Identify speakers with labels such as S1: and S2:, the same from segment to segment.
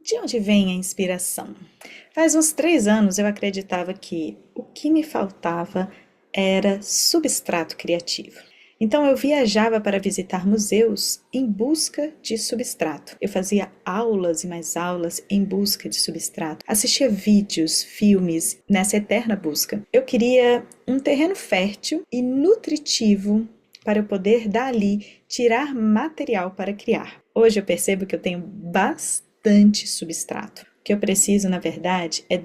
S1: De onde vem a inspiração? Faz uns 3 anos eu acreditava que o que me faltava era substrato criativo. Então eu viajava para visitar museus em busca de substrato. Eu fazia aulas e mais aulas em busca de substrato. Assistia vídeos, filmes nessa eterna busca. Eu queria um terreno fértil e nutritivo para eu poder dali tirar material para criar. Hoje eu percebo que eu tenho bastante substrato. O que eu preciso, na verdade, é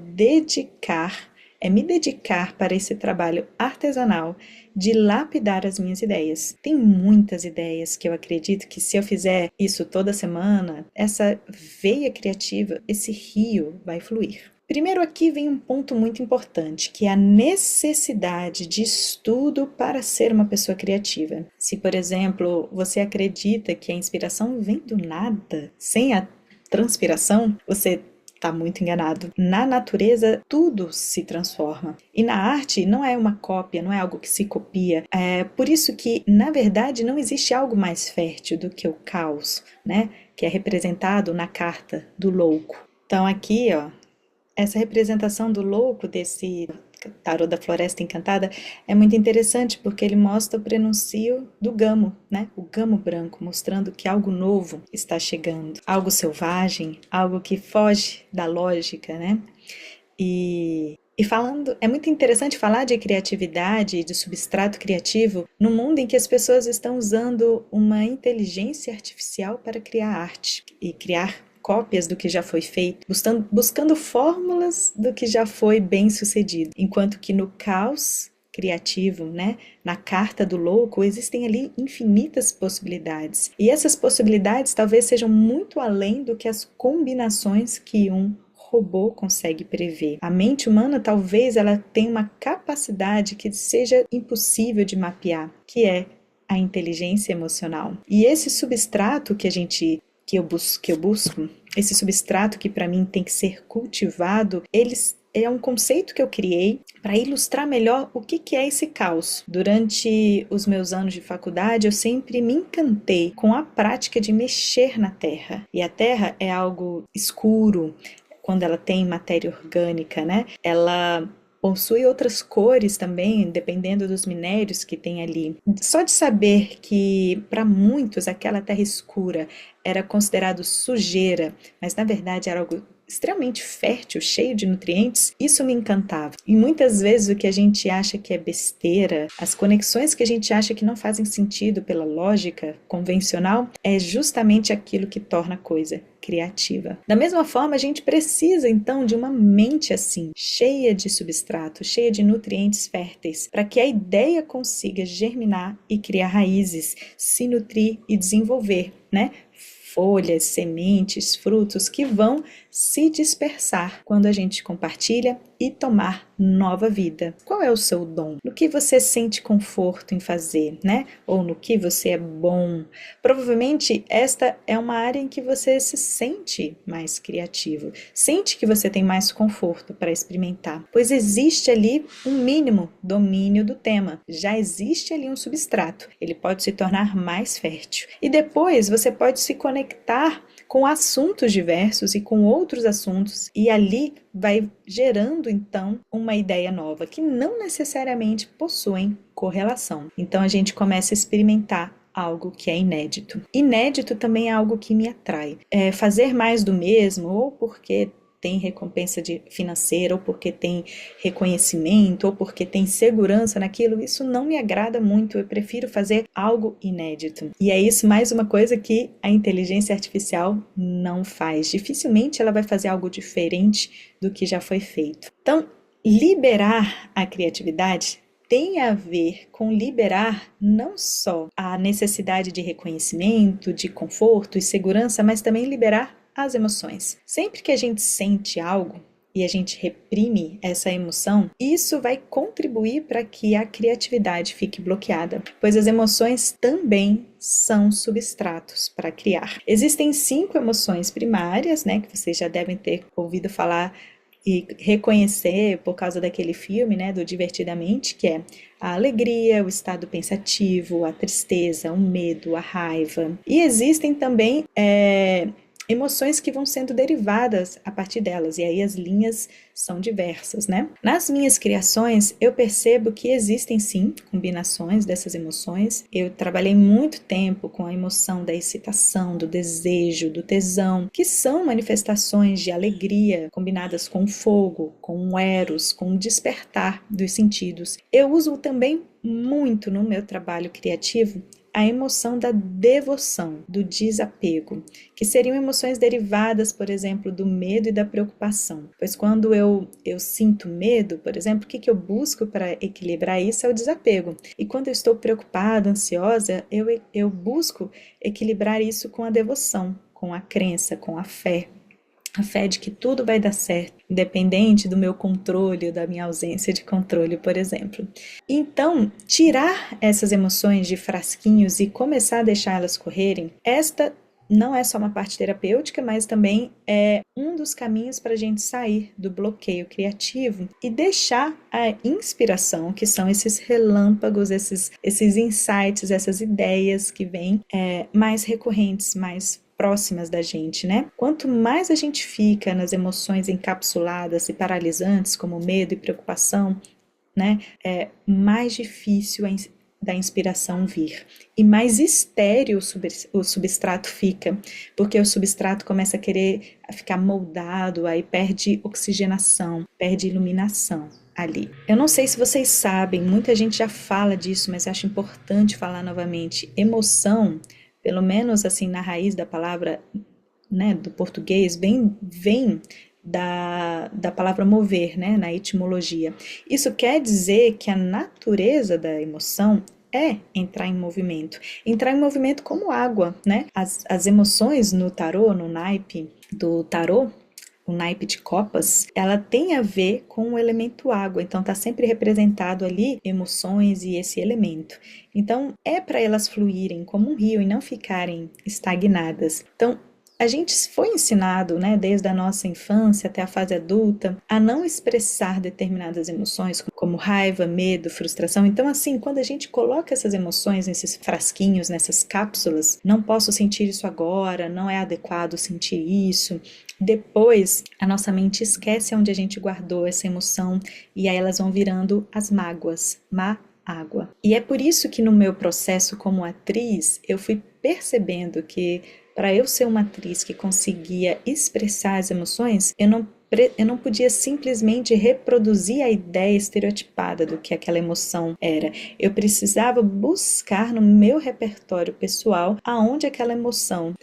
S1: me dedicar para esse trabalho artesanal de lapidar as minhas ideias. Tem muitas ideias que eu acredito que se eu fizer isso toda semana, essa veia criativa, esse rio vai fluir. Primeiro aqui vem um ponto muito importante, que é a necessidade de estudo para ser uma pessoa criativa. Se, por exemplo, você acredita que a inspiração vem do nada, sem a transpiração, você está muito enganado. Na natureza, tudo se transforma. E na arte, não é uma cópia, não é algo que se copia. É por isso que, na verdade, não existe algo mais fértil do que o caos, né? Que é representado na carta do louco. Então aqui, ó, essa representação do louco desse tarô da Floresta Encantada é muito interessante porque ele mostra o prenúncio do gamo, né? O gamo branco, mostrando que algo novo está chegando, algo selvagem, algo que foge da lógica, né? E falando, é muito interessante falar de criatividade e de substrato criativo no mundo em que as pessoas estão usando uma inteligência artificial para criar arte e criar cópias do que já foi feito, buscando fórmulas do que já foi bem sucedido, enquanto que no caos criativo, né, na carta do louco, existem ali infinitas possibilidades. E essas possibilidades talvez sejam muito além do que as combinações que um robô consegue prever. A mente humana talvez ela tenha uma capacidade que seja impossível de mapear, que é a inteligência emocional. E esse substrato que eu busco, esse substrato que para mim tem que ser cultivado, é um conceito que eu criei para ilustrar melhor o que é esse caos. Durante os meus anos de faculdade, eu sempre me encantei com a prática de mexer na terra. E a terra é algo escuro, quando ela tem matéria orgânica, né? Ela possui outras cores também, dependendo dos minérios que tem ali. Só de saber que, para muitos, aquela terra escura era considerado sujeira, mas na verdade era algo extremamente fértil, cheio de nutrientes, isso me encantava. E muitas vezes o que a gente acha que é besteira, as conexões que a gente acha que não fazem sentido pela lógica convencional, é justamente aquilo que torna a coisa criativa. Da mesma forma, a gente precisa então de uma mente assim, cheia de substrato, cheia de nutrientes férteis, para que a ideia consiga germinar e criar raízes, se nutrir e desenvolver, né? Folhas, sementes, frutos que vão se dispersar quando a gente compartilha e tomar nova vida. Qual é o seu dom? No que você sente conforto em fazer, né? Ou no que você é bom? Provavelmente esta é uma área em que você se sente mais criativo, sente que você tem mais conforto para experimentar, pois existe ali um mínimo domínio do tema, já existe ali um substrato, ele pode se tornar mais fértil. E depois você pode se conectar com assuntos diversos e com outros assuntos, e ali vai gerando então uma ideia nova que não necessariamente possuem correlação. Então a gente começa a experimentar algo que é inédito. Inédito também é algo que me atrai. Fazer mais do mesmo, ou porque tem recompensa financeira, ou porque tem reconhecimento, ou porque tem segurança naquilo, isso não me agrada muito, eu prefiro fazer algo inédito. E é isso mais uma coisa que a inteligência artificial não faz. Dificilmente ela vai fazer algo diferente do que já foi feito. Então, liberar a criatividade tem a ver com liberar não só a necessidade de reconhecimento, de conforto e segurança, mas também liberar as emoções. Sempre que a gente sente algo e a gente reprime essa emoção, isso vai contribuir para que a criatividade fique bloqueada, pois as emoções também são substratos para criar. Existem 5 emoções primárias, né, que vocês já devem ter ouvido falar e reconhecer por causa daquele filme, né, do Divertidamente, que é a alegria, o estado pensativo, a tristeza, o medo, a raiva. E existem também emoções que vão sendo derivadas a partir delas, e aí as linhas são diversas, né? Nas minhas criações, eu percebo que existem sim combinações dessas emoções. Eu trabalhei muito tempo com a emoção da excitação, do desejo, do tesão, que são manifestações de alegria combinadas com o fogo, com o eros, com o despertar dos sentidos. Eu uso também muito no meu trabalho criativo a emoção da devoção, do desapego, que seriam emoções derivadas, por exemplo, do medo e da preocupação. Pois quando eu sinto medo, por exemplo, o que eu busco para equilibrar isso é o desapego. E quando eu estou preocupada, ansiosa, eu busco equilibrar isso com a devoção, com a crença, com a fé. A fé de que tudo vai dar certo, independente do meu controle ou da minha ausência de controle, por exemplo. Então, tirar essas emoções de frasquinhos e começar a deixá-las correrem, esta não é só uma parte terapêutica, mas também é um dos caminhos para a gente sair do bloqueio criativo e deixar a inspiração, que são esses relâmpagos, esses insights, essas ideias que vêm mais recorrentes, mais próximas da gente, né? Quanto mais a gente fica nas emoções encapsuladas e paralisantes, como medo e preocupação, né? É mais difícil da inspiração vir. E mais estéril o substrato fica, porque o substrato começa a querer ficar moldado, aí perde oxigenação, perde iluminação ali. Eu não sei se vocês sabem, muita gente já fala disso, mas eu acho importante falar novamente. Emoção, pelo menos assim na raiz da palavra, né, do português, vem da palavra mover, né, na etimologia. Isso quer dizer que a natureza da emoção é entrar em movimento. Entrar em movimento como água, né? As emoções no tarô, no naipe do tarô, o naipe de copas, ela tem a ver com o elemento água, então está sempre representado ali emoções e esse elemento. Então é para elas fluírem como um rio e não ficarem estagnadas. Então a gente foi ensinado, né, desde a nossa infância até a fase adulta, a não expressar determinadas emoções, como raiva, medo, frustração. Então, assim, quando a gente coloca essas emoções nesses frasquinhos, nessas cápsulas, não posso sentir isso agora, não é adequado sentir isso. Depois, a nossa mente esquece onde a gente guardou essa emoção e aí elas vão virando as mágoas, água. E é por isso que no meu processo como atriz, eu fui percebendo que para eu ser uma atriz que conseguia expressar as emoções, eu não podia simplesmente reproduzir a ideia estereotipada do que aquela emoção era. Eu precisava buscar no meu repertório pessoal aonde aquela emoção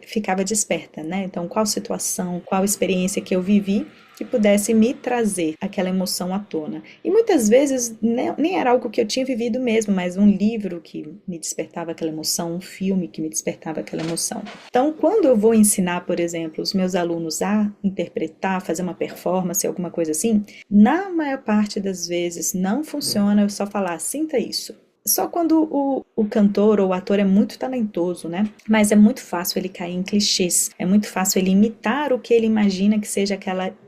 S1: ficava desperta, né? Então, qual situação, qual experiência que eu vivi que pudesse me trazer aquela emoção à tona. E muitas vezes nem era algo que eu tinha vivido mesmo, mas um livro que me despertava aquela emoção, um filme que me despertava aquela emoção. Então, quando eu vou ensinar, por exemplo, os meus alunos a interpretar, fazer uma performance, alguma coisa assim, na maior parte das vezes não funciona eu só falar, sinta isso. Só quando o cantor ou o ator é muito talentoso, né? Mas é muito fácil ele cair em clichês, é muito fácil ele imitar o que ele imagina que seja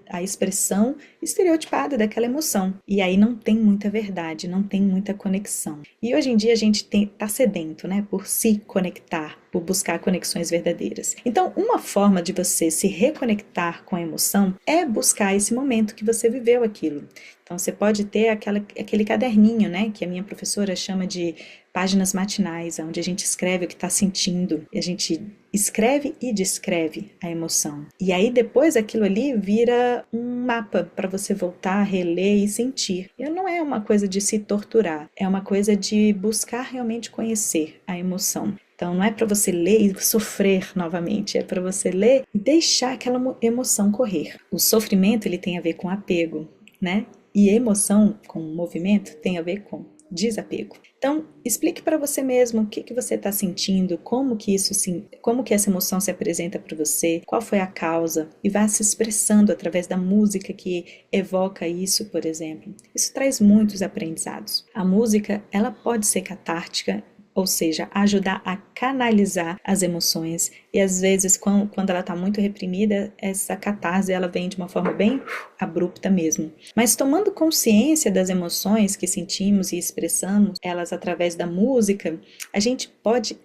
S1: a expressão estereotipada daquela emoção. E aí não tem muita verdade, não tem muita conexão. E hoje em dia a gente tá sedento, né? Por se conectar, por buscar conexões verdadeiras. Então, uma forma de você se reconectar com a emoção é buscar esse momento que você viveu aquilo. Então, você pode ter aquele caderninho, né? Que a minha professora chama de páginas matinais, onde a gente escreve o que está sentindo. E a gente escreve e descreve a emoção. E aí, depois, aquilo ali vira um mapa para você voltar, reler e sentir. E não é uma coisa de se torturar, é uma coisa de buscar realmente conhecer a emoção. Então, não é para você ler e sofrer novamente, é para você ler e deixar aquela emoção correr. O sofrimento, ele tem a ver com apego, né? E emoção com movimento tem a ver com desapego. Então, explique para você mesmo o que você está sentindo, como que essa emoção se apresenta para você, qual foi a causa, e vá se expressando através da música que evoca isso, por exemplo. Isso traz muitos aprendizados. A música, ela pode ser catártica, ou seja, ajudar a canalizar as emoções. E às vezes, quando ela está muito reprimida, essa catarse ela vem de uma forma bem abrupta mesmo. Mas tomando consciência das emoções que sentimos e expressamos elas através da música, a gente pode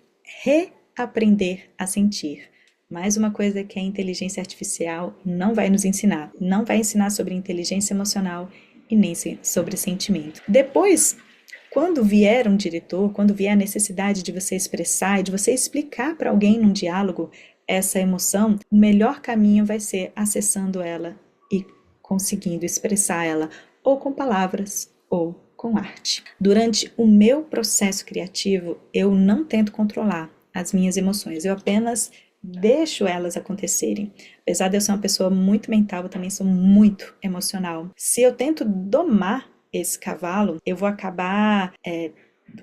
S1: reaprender a sentir. Mais uma coisa que a inteligência artificial não vai nos ensinar. Não vai ensinar sobre inteligência emocional e nem sobre sentimento. Depois, quando vier um diretor, quando vier a necessidade de você expressar e de você explicar para alguém num diálogo essa emoção, o melhor caminho vai ser acessando ela e conseguindo expressar ela ou com palavras ou com arte. Durante o meu processo criativo, eu não tento controlar as minhas emoções, eu apenas deixo elas acontecerem. Apesar de eu ser uma pessoa muito mental, eu também sou muito emocional. Se eu tento domar esse cavalo, eu vou acabar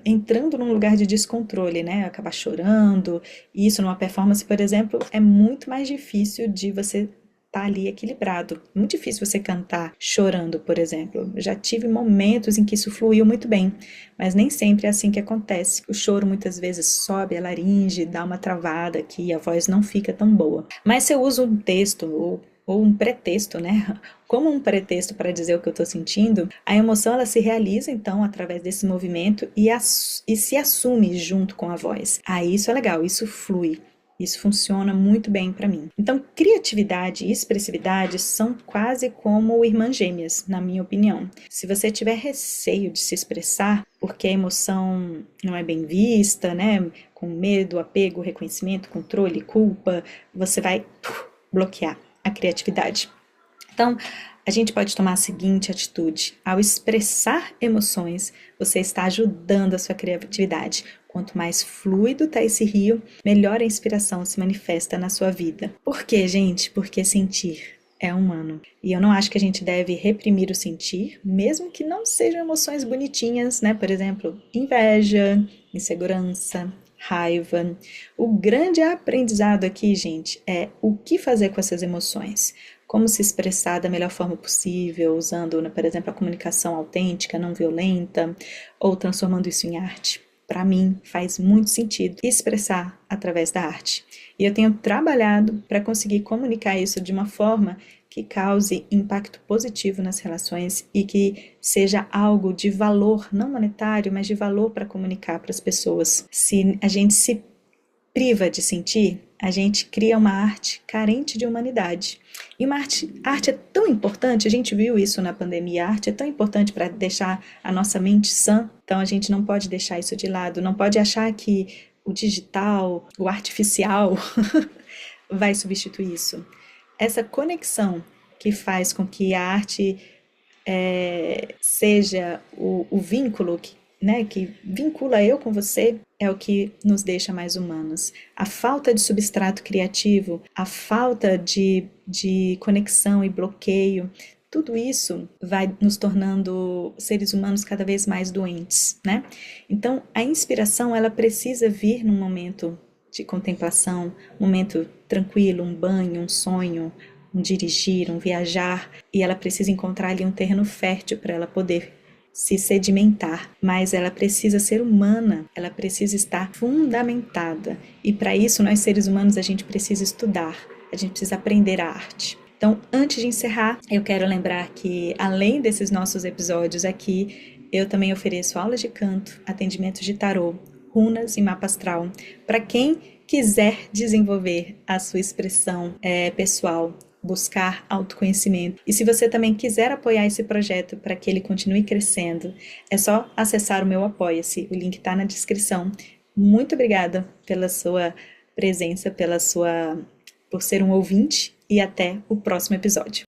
S1: entrando num lugar de descontrole, né? Acabar chorando. E isso numa performance, por exemplo, é muito mais difícil de você estar ali equilibrado. Muito difícil você cantar chorando, por exemplo. Eu já tive momentos em que isso fluiu muito bem, mas nem sempre é assim que acontece. O choro muitas vezes sobe a laringe, dá uma travada aqui, a voz não fica tão boa. Mas se eu uso um texto ou um pretexto, né? Como um pretexto para dizer o que eu estou sentindo, a emoção ela se realiza então através desse movimento e se assume junto com a voz. Aí isso é legal, isso flui. Isso funciona muito bem para mim. Então, criatividade e expressividade são quase como irmãs gêmeas, na minha opinião. Se você tiver receio de se expressar, porque a emoção não é bem vista, né? Com medo, apego, reconhecimento, controle, culpa, você vai bloquear a criatividade. Então, a gente pode tomar a seguinte atitude: ao expressar emoções, você está ajudando a sua criatividade. Quanto mais fluido está esse rio, melhor a inspiração se manifesta na sua vida. Por quê, gente? Porque sentir é humano. E eu não acho que a gente deve reprimir o sentir, mesmo que não sejam emoções bonitinhas, né? Por exemplo, inveja, insegurança, raiva. O grande aprendizado aqui, gente, é o que fazer com essas emoções. Como se expressar da melhor forma possível, usando, por exemplo, a comunicação autêntica, não violenta, ou transformando isso em arte. Para mim, faz muito sentido expressar através da arte. E eu tenho trabalhado para conseguir comunicar isso de uma forma que cause impacto positivo nas relações e que seja algo de valor, não monetário, mas de valor para comunicar para as pessoas. Se a gente se priva de sentir, a gente cria uma arte carente de humanidade. E uma arte é tão importante, a gente viu isso na pandemia, a arte é tão importante para deixar a nossa mente sã, então a gente não pode deixar isso de lado, não pode achar que o digital, o artificial vai substituir isso. Essa conexão que faz com que a arte seja o vínculo que vincula eu com você, é o que nos deixa mais humanos. A falta de substrato criativo, a falta de conexão e bloqueio, tudo isso vai nos tornando seres humanos cada vez mais doentes, né? Então, a inspiração, ela precisa vir num momento de contemplação, um momento tranquilo, um banho, um sonho, um dirigir, um viajar, e ela precisa encontrar ali um terreno fértil para ela poder se sedimentar, mas ela precisa ser humana, ela precisa estar fundamentada. E para isso, nós seres humanos, a gente precisa estudar, a gente precisa aprender a arte. Então, antes de encerrar, eu quero lembrar que, além desses nossos episódios aqui, eu também ofereço aulas de canto, atendimentos de tarô, runas e mapa astral, para quem quiser desenvolver a sua expressão pessoal, buscar autoconhecimento. E se você também quiser apoiar esse projeto para que ele continue crescendo, é só acessar o meu Apoia-se, o link está na descrição. Muito obrigada pela sua presença, por ser um ouvinte, e até o próximo episódio.